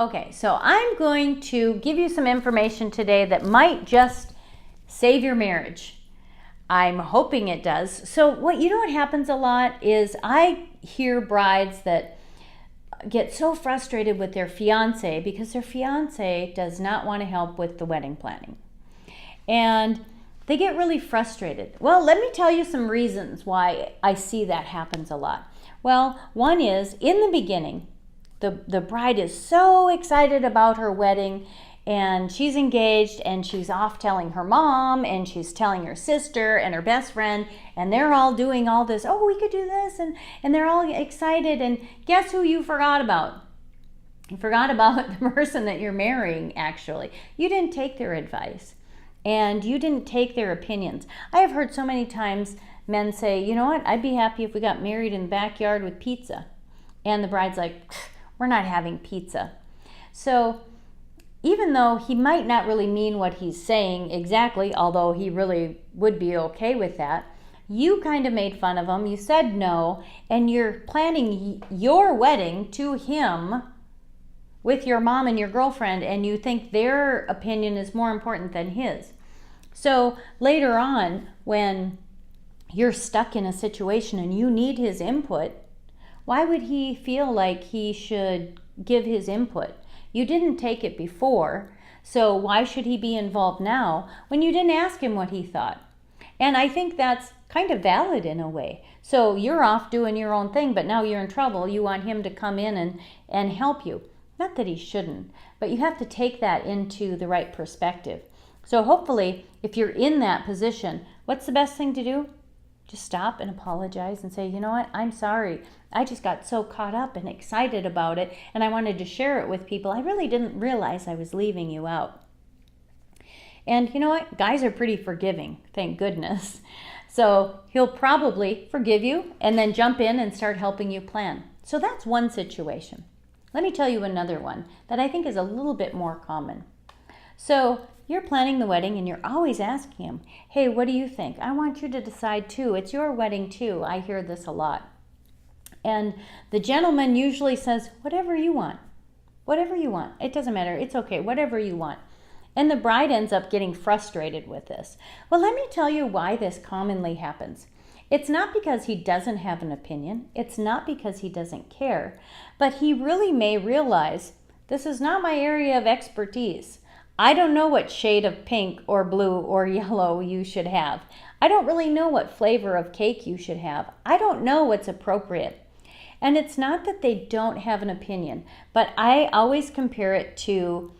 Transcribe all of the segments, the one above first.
Okay, so I'm going to give you some information today that might just save your marriage. I'm hoping it does. So what happens a lot is I hear brides that get so frustrated with their fiance because their fiance does not want to help with the wedding planning. And they get really frustrated. Well, let me tell you some reasons why I see that happens a lot. Well, one is in the beginning, the bride is so excited about her wedding and she's engaged and she's off telling her mom and she's telling her sister and her best friend, and they're all doing all this, oh, we could do this, and they're all excited, and guess who you forgot about? You forgot about the person that you're marrying, actually. You didn't take their advice and you didn't take their opinions. I have heard so many times men say, you know what, I'd be happy if we got married in the backyard with pizza. And the bride's like, we're not having pizza. So even though he might not really mean what he's saying exactly, although he really would be okay with that, you kind of made fun of him, you said no, and you're planning your wedding to him with your mom and your girlfriend, and you think their opinion is more important than his. So later on, when you're stuck in a situation and you need his input, why would he feel like he should give his input? You didn't take it before, so why should he be involved now when you didn't ask him what he thought? And I think that's kind of valid in a way. So you're off doing your own thing, but now you're in trouble. You want him to come in and help you. Not that he shouldn't, but you have to take that into the right perspective. So hopefully, if you're in that position, what's the best thing to do? Just stop and apologize and say, you know what, I'm sorry. I just got so caught up and excited about it, and I wanted to share it with people. I really didn't realize I was leaving you out. And you know what? Guys are pretty forgiving, thank goodness. So he'll probably forgive you and then jump in and start helping you plan. So that's one situation. Let me tell you another one that I think is a little bit more common. So you're planning the wedding and you're always asking him, hey, what do you think? I want you to decide too. It's your wedding too. I hear this a lot. And the gentleman usually says, whatever you want. Whatever you want. It doesn't matter. It's okay. Whatever you want. And the bride ends up getting frustrated with this. Well, let me tell you why this commonly happens. It's not because he doesn't have an opinion. It's not because he doesn't care. But he really may realize this is not my area of expertise. I don't know what shade of pink or blue or yellow you should have. I don't really know what flavor of cake you should have. I don't know what's appropriate. And it's not that they don't have an opinion, but I always compare it to,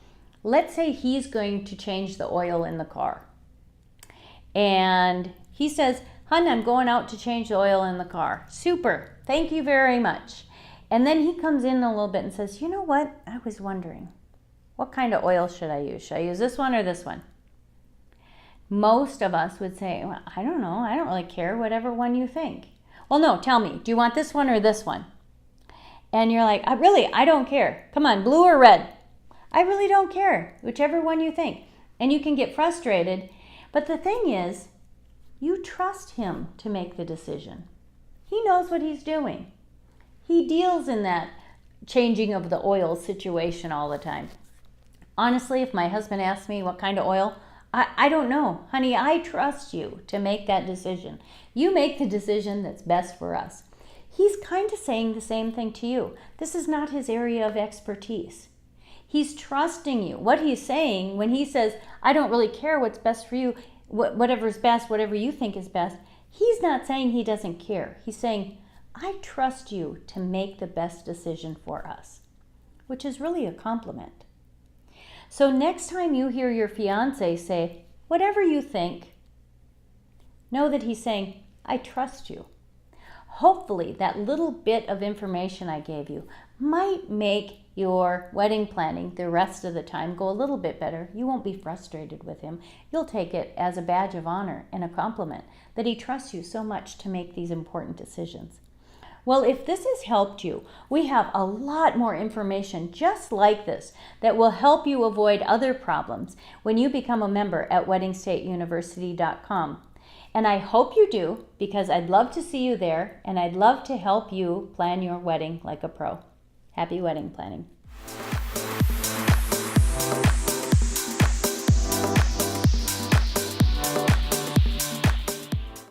let's say he's going to change the oil in the car. And he says, hon, I'm going out to change the oil in the car. Super, thank you very much. And then he comes in a little bit and says, you know what? I was wondering, what kind of oil should I use? Should I use this one or this one? Most of us would say, well, I don't know. I don't really care, whatever one you think. Well, no, tell me, do you want this one or this one? And you're like, I don't care. Come on, blue or red? I really don't care, whichever one you think. And you can get frustrated. But the thing is, you trust him to make the decision. He knows what he's doing. He deals in that changing of the oil situation all the time. Honestly, if my husband asks me what kind of oil, I don't know. Honey, I trust you to make that decision. You make the decision that's best for us. He's kind of saying the same thing to you. This is not his area of expertise. He's trusting you. What he's saying when he says, I don't really care what's best for you, whatever's best, whatever you think is best, he's not saying he doesn't care. He's saying, I trust you to make the best decision for us, which is really a compliment. So next time you hear your fiance say, whatever you think, know that he's saying, I trust you. Hopefully that little bit of information I gave you might make your wedding planning the rest of the time go a little bit better. You won't be frustrated with him. You'll take it as a badge of honor and a compliment that he trusts you so much to make these important decisions. Well, if this has helped you, we have a lot more information just like this that will help you avoid other problems when you become a member at weddingstateuniversity.com. And I hope you do, because I'd love to see you there, and I'd love to help you plan your wedding like a pro. Happy wedding planning.